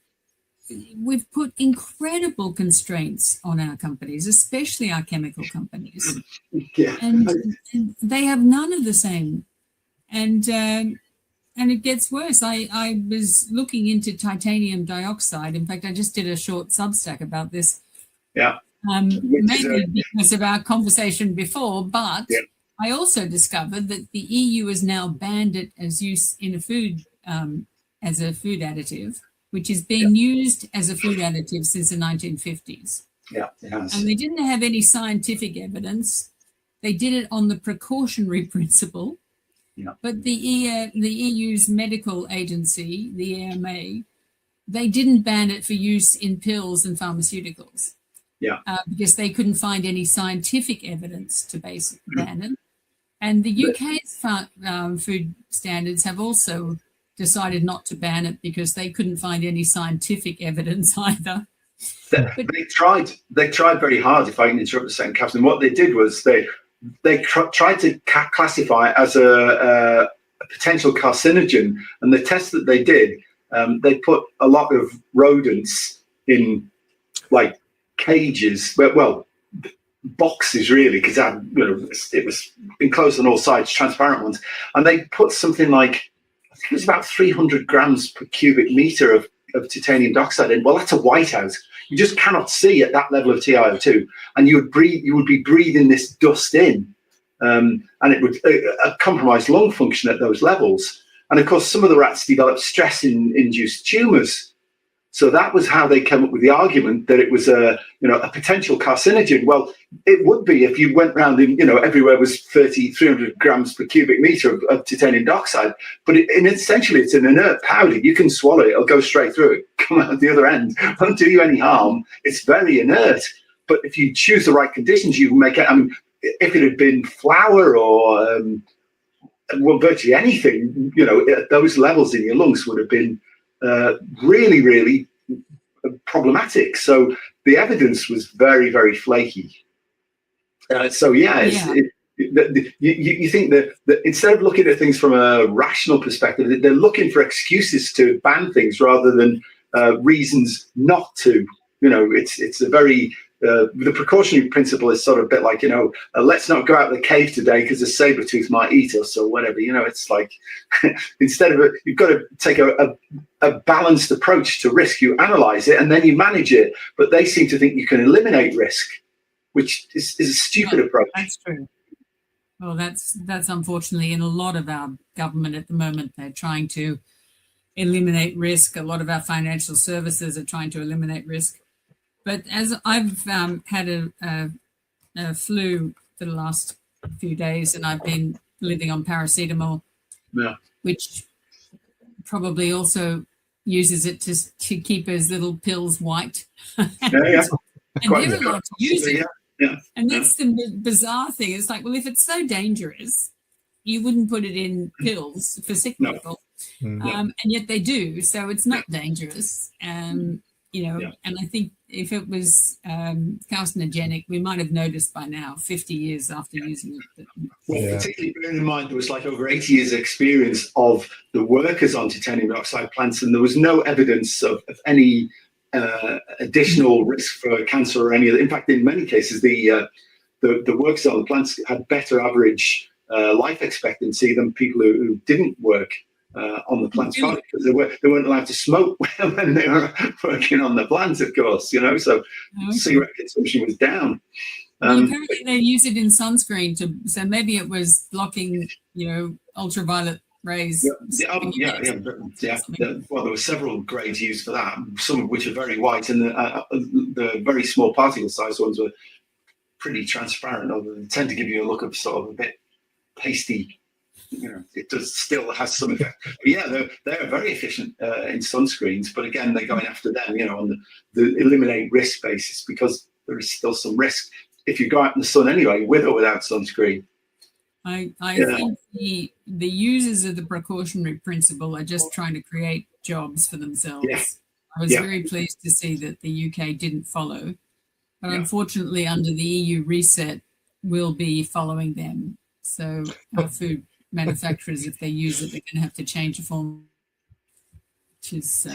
we've put incredible constraints on our companies, especially our chemical companies. Yeah. And they have none of the same. And it gets worse. I was looking into titanium dioxide. In fact, I just did a short Substack about this. Yeah. Mainly because of our conversation before, but I also discovered that the EU has now banned it as use in a food as a food additive, which is being used as a food additive since the 1950s. Yeah, it has. And they didn't have any scientific evidence. They did it on the precautionary principle. Yeah. But the EU's medical agency, the EMA, they didn't ban it for use in pills and pharmaceuticals. Yeah. Because they couldn't find any scientific evidence to ban it. And the UK's food standards have also decided not to ban it because they couldn't find any scientific evidence either. They tried very hard, if I can interrupt a second, Captain. What they did was they tried to classify it as a potential carcinogen, and the test that they did, they put a lot of rodents in like cages, well, boxes really, because it was enclosed on all sides, transparent ones, and they put something like, I think it was about 300 grams per cubic meter of titanium dioxide in. Well, that's a whiteout. You just cannot see at that level of TiO2, and you would be breathing this dust in, and it would compromise lung function at those levels. And of course, some of the rats developed stress-induced tumours. So that was how they came up with the argument that it was a potential carcinogen. Well, it would be if you went around and everywhere was 300 grams per cubic meter of titanium dioxide. But essentially, it's an inert powder. You can swallow it; it'll go straight through it, come out the other end. Won't do you any harm. It's very inert. But if you choose the right conditions, you can make it. I mean, if it had been flour or virtually anything, at those levels in your lungs would have been really, really problematic. So the evidence was very, very flaky. You think that instead of looking at things from a rational perspective, they're looking for excuses to ban things rather than reasons not to. It's a very the precautionary principle is sort of a bit like, let's not go out of the cave today because a saber tooth might eat us or whatever. It's like instead of you've got to take a balanced approach to risk. You analyze it and then you manage it. But they seem to think you can eliminate risk, which is a stupid approach. That's true. Well, that's unfortunately in a lot of our government at the moment. They're trying to eliminate risk. A lot of our financial services are trying to eliminate risk. But as I've had a flu for the last few days, and I've been living on paracetamol, which probably also uses it to keep his little pills white. And they're allowed to use it. Yeah. And that's the bizarre thing. It's like, well, if it's so dangerous, you wouldn't put it in pills for sick people. And yet they do. So it's not dangerous. And I think if it was carcinogenic, we might have noticed by now, 50 years after using it. Particularly bearing in mind there was like over 80 years experience of the workers on titanium dioxide plants, and there was no evidence of any additional risk for cancer or any other. In fact, in many cases, the workers on the plants had better average life expectancy than people who didn't work on the plants, because they weren't allowed to smoke when they were working on the plants, of course, so cigarette consumption was down. Well, apparently they use it in sunscreen so maybe it was blocking, ultraviolet rays. Well, there were several grades used for that, some of which are very white, and the very small particle size ones were pretty transparent, although they tend to give you a look of sort of a bit pasty. It does still has some effect. But they're very efficient in sunscreens, but again, they're going after them, on the eliminate risk basis, because there is still some risk if you go out in the sun anyway, with or without sunscreen. I think the users of the precautionary principle are just trying to create jobs for themselves. I was very pleased to see that the UK didn't follow, but unfortunately, under the EU reset, we'll be following them. So our food manufacturers, if they use it, they're going to have to change the form, which is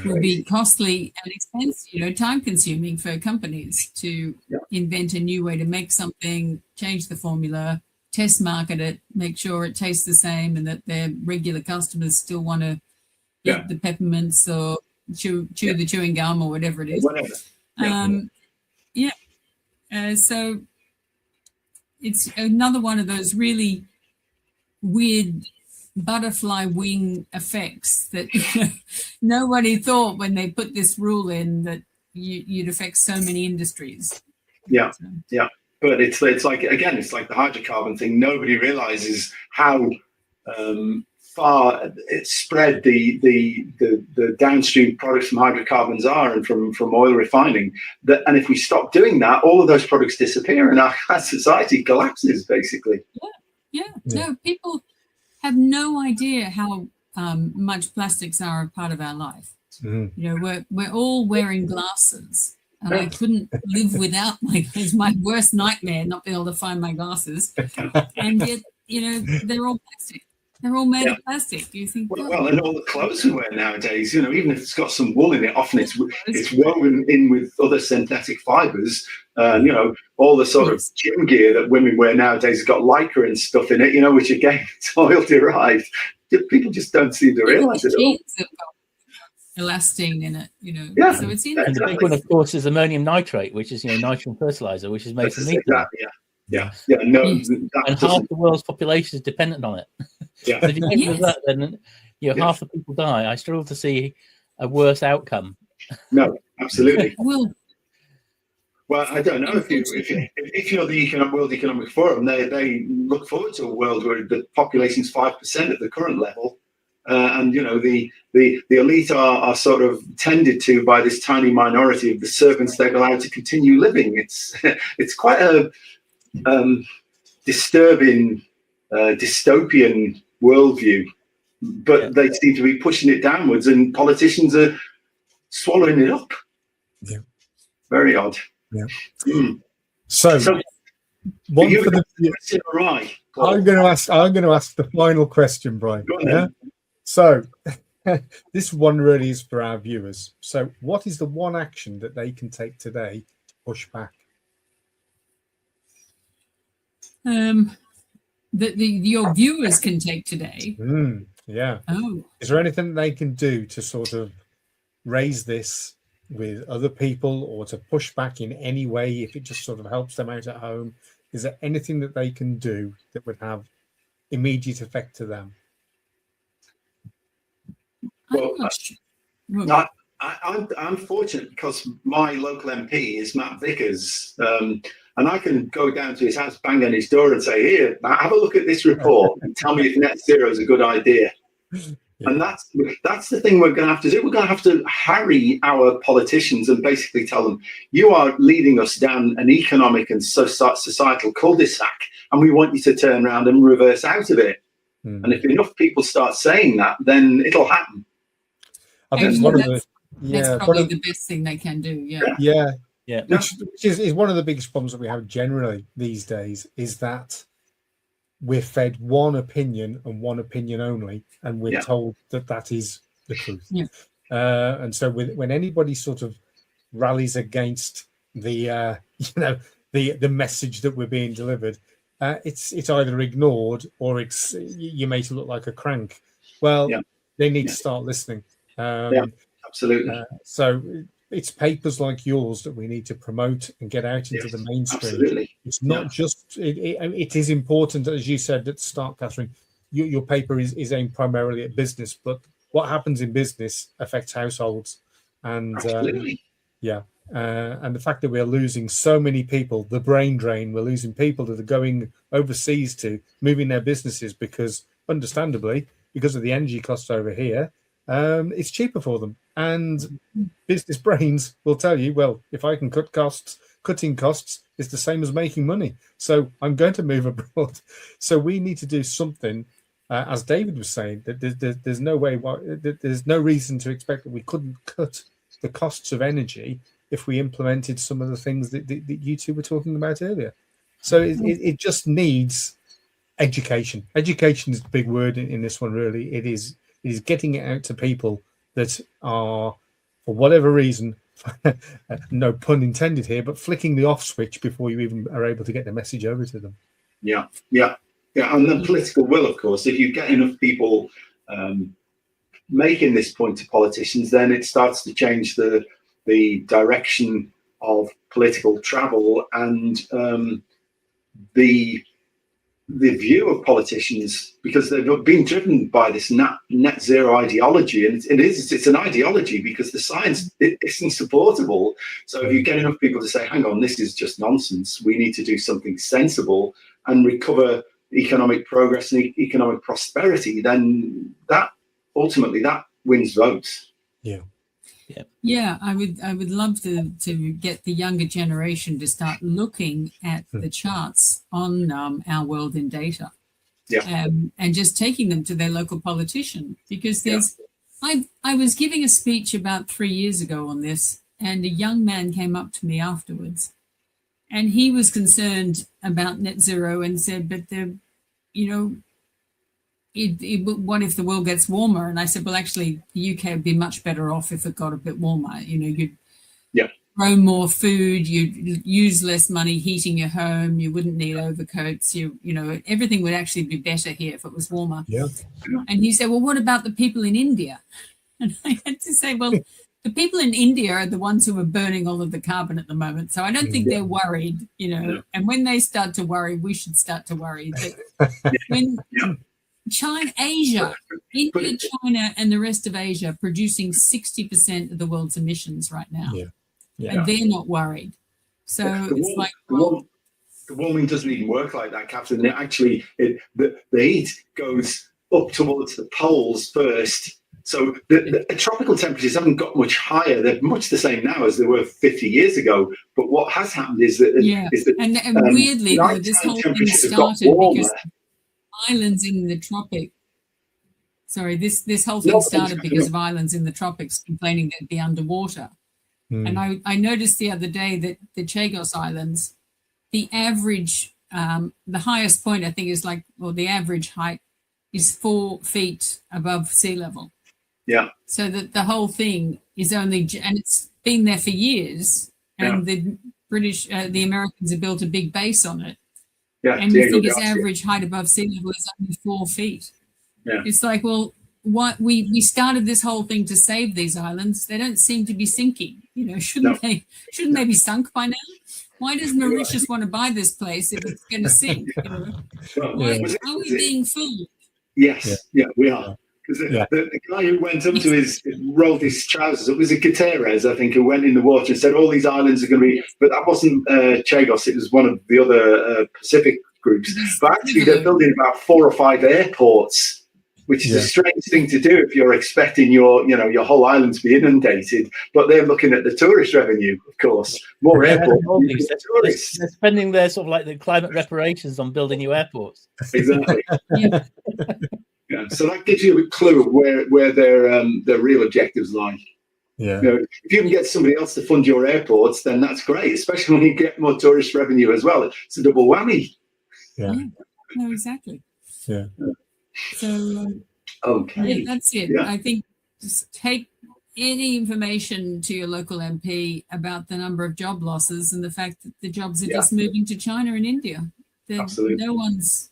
will be costly and expensive, time-consuming for companies to invent a new way to make something, change the formula, test market it, make sure it tastes the same, and that their regular customers still want to eat the peppermints or chew the chewing gum or whatever it is. Whatever. So it's another one of those really weird butterfly wing effects that nobody thought when they put this rule in that you'd affect so many industries. Yeah, So. yeah. But it's like, again, it's like the hydrocarbon thing. Nobody realizes how far it's spread the downstream products from hydrocarbons are and from oil refining. And if we stop doing that, all of those products disappear and our society collapses, basically. Yeah. No, people have no idea how much plastics are a part of our life. You know, we're all wearing glasses. And I couldn't live without it's my worst nightmare, not being able to find my glasses. And yet, you know, they're all plastic. They're all made of plastic. You think, well, and all the clothes we wear nowadays, you know, even if it's got some wool in it, often it's woven in with other synthetic fibers. You know, all the sort of gym gear that women wear nowadays has got lycra and stuff in it, you know, which again, it's oil derived. People just don't seem to realize it all. Elastine in it, you know. So it's in and the big one, of course, is ammonium nitrate, which is, you know, nitrogen fertilizer, which is made from methane. No, and half the world's population is dependent on it. So if you get rid of that, then half the people die. I struggle to see a worse outcome. No, absolutely. Well, I don't know if you're the World Economic Forum, they look forward to a world where the population is 5% at the current level. And you know the elite are sort of tended to by this tiny minority of the servants they've allowed to continue living. It's quite a disturbing dystopian worldview, but they seem to be pushing it downwards, and politicians are swallowing it up. Yeah, very odd. Yeah. So one for the I'm going to ask the final question, Brian. Yeah. So this one really is for our viewers. So what is the one action that they can take today to push back? That your viewers can take today. Yeah. Oh. Is there anything they can do to sort of raise this with other people or to push back in any way if it just sort of helps them out at home? Is there anything that they can do that would have immediate effect to them? Well, I'm fortunate because my local MP is Matt Vickers, and I can go down to his house, bang on his door and say, here, Matt, have a look at this report and tell me if net zero is a good idea. And that's the thing we're going to have to do. We're going to have to harry our politicians and basically tell them, you are leading us down an economic and societal cul-de-sac, and we want you to turn around and reverse out of it. And if enough people start saying that, then it'll happen. I think that's probably the best thing they can do. Yeah. Which is one of the biggest problems that we have generally these days, is that we're fed one opinion and one opinion only, and we're told that is the truth. And so when anybody sort of rallies against the the message that we're being delivered, it's either ignored or it's you make it look like a crank. Well, they need to start listening. Absolutely. So it's papers like yours that we need to promote and get out into the mainstream. Absolutely. It's not just it is important, as you said at the start, Catherine. Your paper is aimed primarily at business, but what happens in business affects households, and and the fact that we're losing so many people, the brain drain, we're losing people that are going overseas to moving their businesses because, understandably, because of the energy costs over here. It's cheaper for them, and business brains will tell you, well, if I can cut costs, cutting costs is the same as making money, so I'm going to move abroad. So we need to do something, as David was saying, that there's no way, there's no reason to expect that we couldn't cut the costs of energy if we implemented some of the things that you two were talking about earlier. So it just needs education. Education is the big word in this one, really. It is getting it out to people that are, for whatever reason, no pun intended here, but flicking the off switch before you even are able to get the message over to them. Yeah. And the political will, of course, if you get enough people making this point to politicians, then it starts to change the direction of political travel, and the view of politicians, because they've been driven by this net zero ideology, and it's an ideology because the science isn't supportable. So if you get enough people to say, hang on, this is just nonsense, we need to do something sensible and recover economic progress and economic prosperity, then that ultimately that wins votes. Yeah, I would love to get the younger generation to start looking at the charts on Our World in Data, and just taking them to their local politician, because there's. I was giving a speech about 3 years ago on this, and a young man came up to me afterwards, and he was concerned about net zero and said, "But what if the world gets warmer?" And I said, well, actually, the UK would be much better off if it got a bit warmer. You'd grow more food, you'd use less money heating your home, you wouldn't need overcoats, everything would actually be better here if it was warmer. And he said, well, what about the people in India? And I had to say, well, the people in India are the ones who are burning all of the carbon at the moment. So I don't think they're worried, and when they start to worry, we should start to worry. But when China, Asia, India, China, and the rest of Asia producing 60% of the world's emissions right now, and they're not worried. So it's like, well, the warming doesn't even work like that, Captain. Actually, the heat goes up towards the poles first. So the tropical temperatures haven't got much higher. They're much the same now as they were 50 years ago. But what has happened is that and weirdly, though, this whole thing started because islands in the tropics. Sorry, this whole thing started because of islands in the tropics complaining they'd be underwater. And I noticed the other day that the Chagos Islands, the average, the highest point I think is the average height is 4 feet above sea level. So that the whole thing is only, and it's been there for years, and the Americans have built a big base on it. And you think its average height above sea level is only 4 feet. It's like, well, what we started this whole thing to save these islands. They don't seem to be sinking. Shouldn't they be sunk by now? Why does Mauritius want to buy this place if it's going to sink? Why are we being fooled? Yes, we are. Because the guy who went up to rolled his trousers up was a Gutierrez, I think, who went in the water and said all these islands are going to be, but that wasn't Chagos, it was one of the other Pacific groups. But actually they're building about 4 or 5 airports, which is a strange thing to do if you're expecting your whole island to be inundated. But they're looking at the tourist revenue, of course. More airports. They're spending their sort of the climate reparations on building new airports. Exactly. So that gives you a clue of where their real objectives lie. If you can get somebody else to fund your airports, then that's great, especially when you get more tourist revenue as well. It's a double whammy. No, exactly. So okay, that's it. I think just take any information to your local MP about the number of job losses and the fact that the jobs are just moving to China and India. Absolutely. No one's,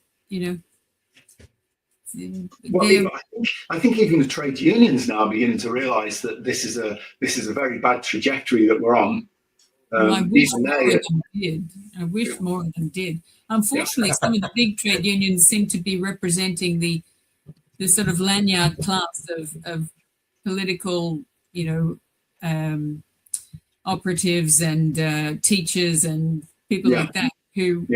Well, I think even the trade unions now are beginning to realise that this is a very bad trajectory that we're on. I wish more of them did. I wish more of them did. Unfortunately, some of the big trade unions seem to be representing the sort of lanyard class of political, operatives and teachers and people like that who.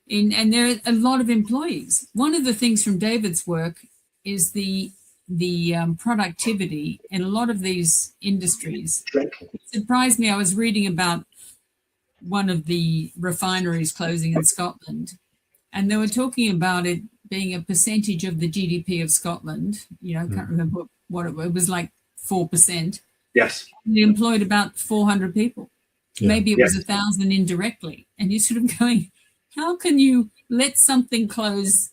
And there are a lot of employees. One of the things from David's work is the productivity in a lot of these industries. It surprised me. I was reading about one of the refineries closing in Scotland, and they were talking about it being a percentage of the GDP of Scotland. I can't remember what it was like 4%. Yes. It employed about 400 people. Maybe it was 1,000 indirectly. And you're sort of going, how can you let something close?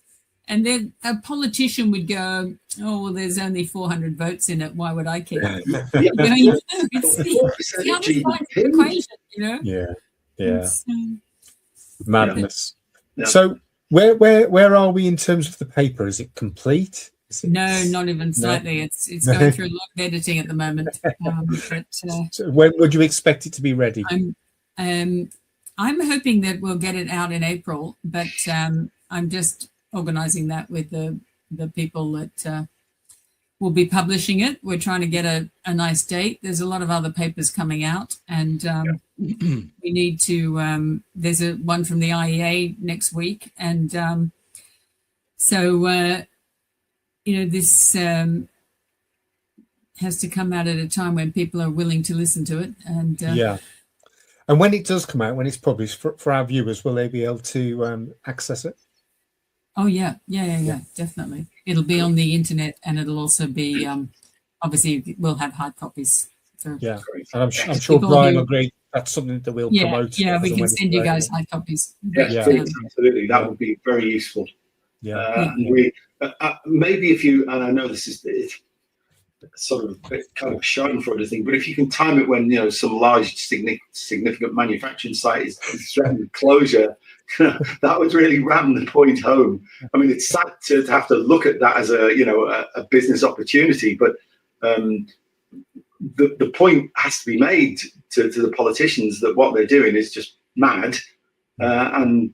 And then a politician would go, oh, well, there's only 400 votes in it. Why would I care? It's the other side of the equation, Madness. So where are we in terms of the paper? Is it complete? No, not even slightly. No. It's going through a lot of editing at the moment. So when would you expect it to be ready? I'm hoping that we'll get it out in April, but I'm just organising that with the people that will be publishing it. We're trying to get a nice date. There's a lot of other papers coming out, and we need to. There's one from the IEA next week, and so this has to come out at a time when people are willing to listen to it, and And when it does come out, when it's published, for our viewers, will they be able to access it? Oh, yeah, definitely. It'll be on the internet, and it'll also be, obviously, we'll have hard copies. And I'm sure Brian will agree that's something that we'll promote. Yeah, we can send you guys hard copies. Absolutely. That would be very useful. And we, maybe if you, and I know this is sort of kind of a schadenfreude thing, but if you can time it when some large significant manufacturing site is threatened with closure, that would really ram the point home. I mean, it's sad to have to look at that as a business opportunity, but the point has to be made to the politicians that what they're doing is just mad, and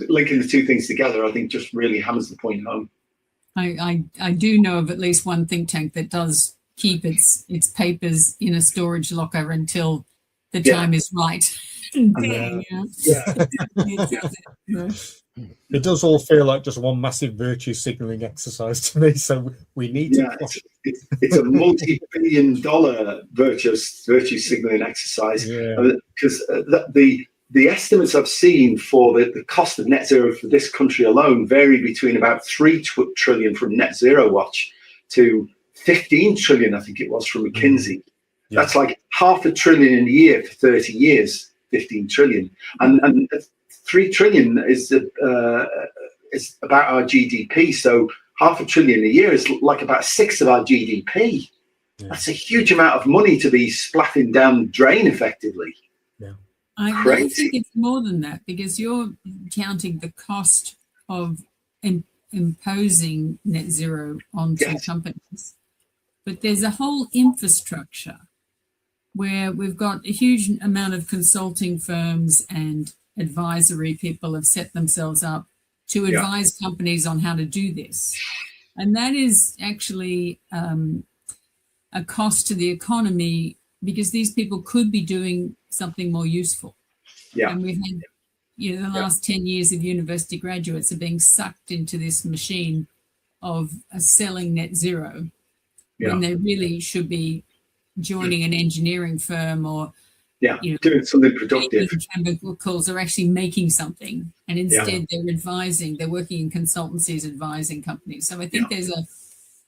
linking the two things together, I think, just really hammers the point home. I do know of at least one think tank that does keep its papers in a storage locker until the time is right. It does all feel like just one massive virtue signaling exercise to me. So we need to. It's a multi-billion-dollar virtue signaling exercise, because the estimates I've seen for the cost of net zero for this country alone vary between about 3 trillion from Net Zero Watch to 15 trillion, I think it was, from McKinsey. That's like $500 billion a year for 30 years, 15 trillion. And 3 trillion is about our GDP. So $500 billion a year is like about 1/6 of our GDP. That's a huge amount of money to be splattering down the drain effectively. I really think it's more than that, because you're counting the cost of imposing net zero onto companies. But there's a whole infrastructure where we've got a huge amount of consulting firms and advisory people have set themselves up to advise companies on how to do this. And that is actually a cost to the economy, because these people could be doing something more useful. And we've had, the last 10 years of university graduates are being sucked into this machine of selling net zero when they really should be joining an engineering firm or doing something productive. Chemicals are actually making something, and instead they're advising. They're working in consultancies, advising companies. So I think there's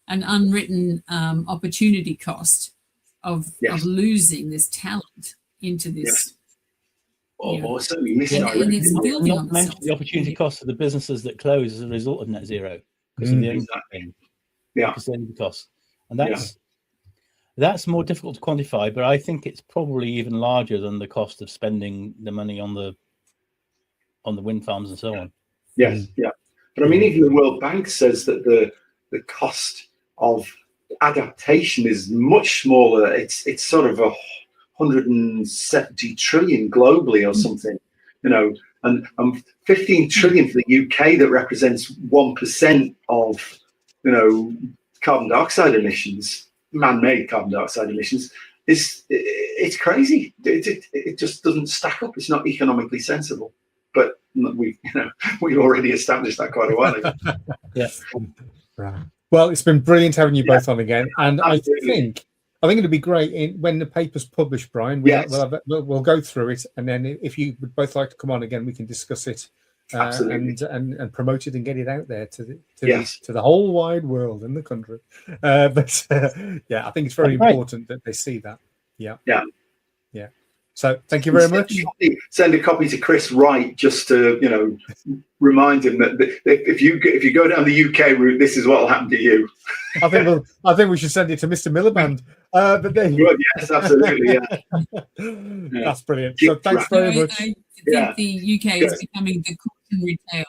an unwritten opportunity cost of losing this talent into this. Or certainly missing the opportunity cost of the businesses that close as a result of net zero because of the energy thing. Because the energy costs, and that's more difficult to quantify. But I think it's probably even larger than the cost of spending the money on the wind farms and so on. But I mean, even the World Bank says that the cost of adaptation is much smaller. It's sort of 170 trillion globally or something, and 15 trillion for the UK, that represents 1% of carbon dioxide emissions, man-made carbon dioxide emissions. It's crazy. It just doesn't stack up. It's not economically sensible. But we already established that quite a while ago. Right. Well, it's been brilliant having you both on again, and absolutely. I think it'd be great when the paper's published, Brian. We'll go through it, and then if you would both like to come on again, we can discuss it and promote it and get it out there to the whole wide world and the country. I think it's very important that they see that. So thank you very much. Send a copy to Chris Wright just to remind him that if you go down the UK route, this is what will happen to you. I think we should send it to Mr. Miliband. But there you go. Yes, absolutely. That's brilliant. So thanks very much. I think the UK is becoming the cotton retail.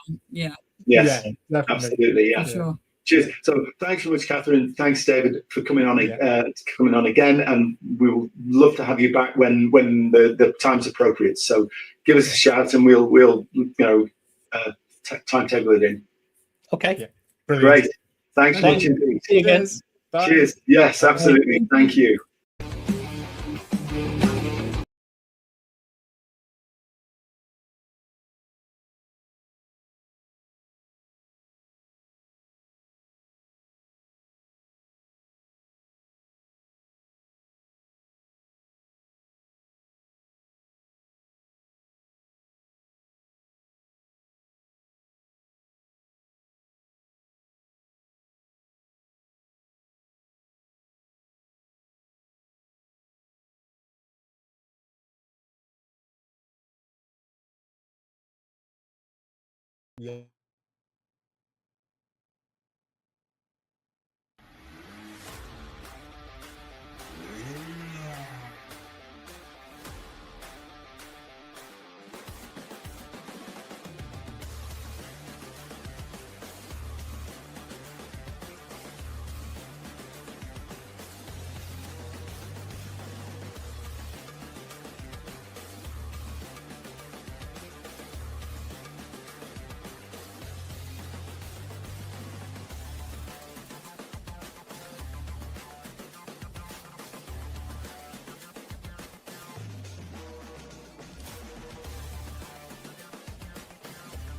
Yes, definitely. For sure. Cheers. So thanks so much, Catherine. Thanks, David, for coming on again, and we will love to have you back when the time's appropriate. So give us a shout, and we'll timetable it in. Okay. Yeah. Brilliant. Great. Thanks Thank much you. indeed. See you again. Cheers. Bye. Cheers. Yes, absolutely. Thank you. Yeah.